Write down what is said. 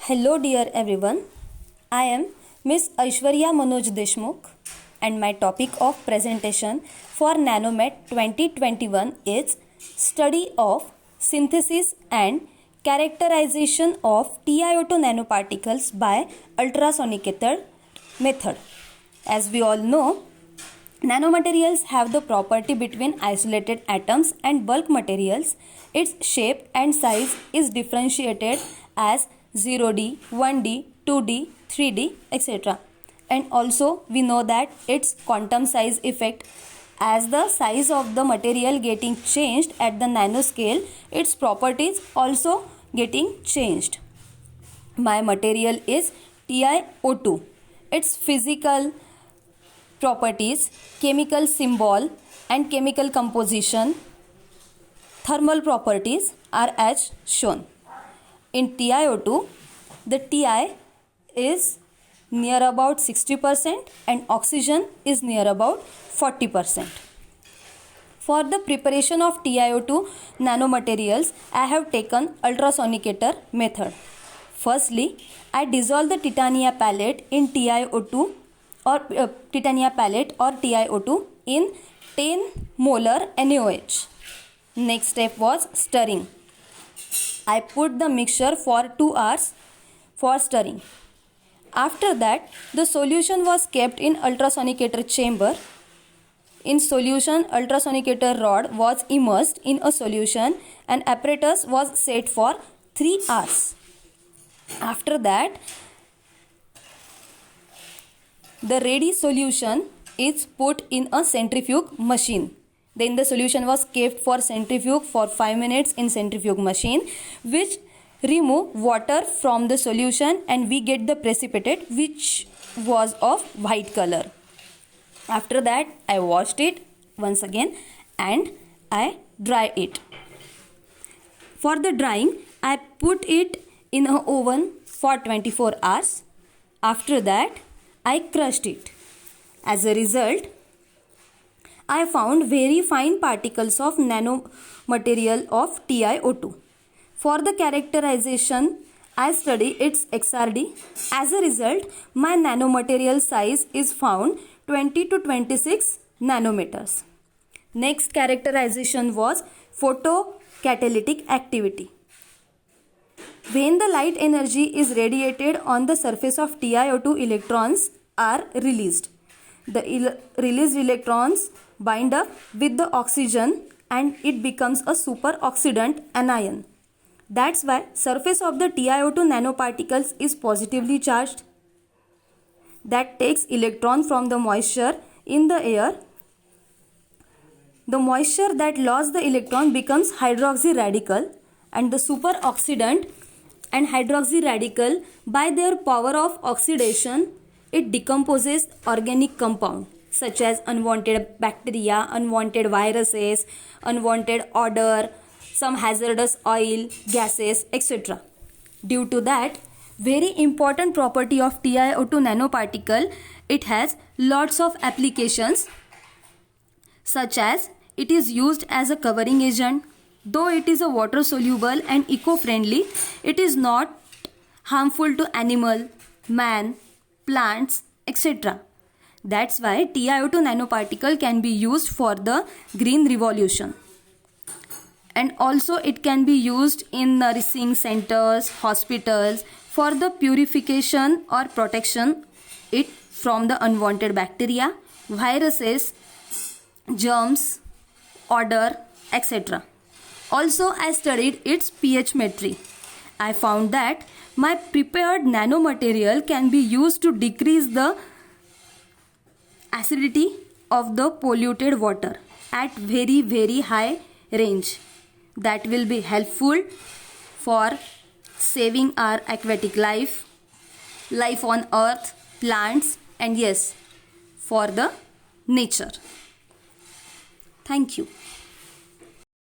Hello, dear everyone. I am Miss Aishwarya Manoj Deshmukh, and my topic of presentation for NanoMed 2021 is Study of Synthesis and Characterization of TiO2 nanoparticles by ultrasonic method. As we all know, nanomaterials have the property between isolated atoms and bulk materials. Its shape and size is differentiated as 0D, 1D, 2D, 3D, etc. And also we know that its quantum size effect, as the size of the material getting changed at the nanoscale, its properties also getting changed. My material is TiO2. Its physical properties, chemical symbol and chemical composition, thermal properties are as shown. In TiO2, the Ti is near about 60% and oxygen is near about 40%. For the preparation of TiO2 nanomaterials, I have taken ultrasonicator method. Firstly, I dissolve the titania palette in TiO2 or titania palette or TiO2 in 10 molar NaOH. Next step was stirring. I put the mixture for 2 hours for stirring. After that, the solution was kept in ultrasonicator chamber. In solution, ultrasonicator rod was immersed in a solution and apparatus was set for 3 hours. After that, the ready solution is put in a centrifuge machine. Then the solution was kept for centrifuge for 5 minutes in centrifuge machine, which remove water from the solution and we get the precipitate which was of white color. After that, I washed it once again and I dry it. For the drying, I put it in an oven for 24 hours. After that, I crushed it. As a result, I found very fine particles of nanomaterial of TiO2. For the characterization, I study its XRD. As a result, my nanomaterial size is found 20 to 26 nanometers. Next characterization was photocatalytic activity. When the light energy is radiated on the surface of TiO2, electrons are released. The released electrons bind up with the oxygen and it becomes a superoxidant anion. That's why surface of the TiO2 nanoparticles is positively charged. That takes electron from the moisture in the air. The moisture that lost the electron becomes hydroxy radical, and the superoxidant and hydroxy radical, by their power of oxidation, it decomposes organic compound such as unwanted bacteria, unwanted viruses, unwanted odor, some hazardous oil, gases, etc. Due to that, very important property of TiO2 nanoparticle, it has lots of applications, such as it is used as a covering agent. Though it is a water soluble and eco-friendly, it is not harmful to animal, man, plants, etc. That's why TiO2 nanoparticle can be used for the green revolution. And also it can be used in nursing centers, hospitals for the purification or protection it from the unwanted bacteria, viruses, germs, odor, etc. Also, I studied its pH-metry. I found that my prepared nanomaterial can be used to decrease the acidity of the polluted water at very high range. That will be helpful for saving our aquatic life on earth, plants, and yes, for the nature. Thank you.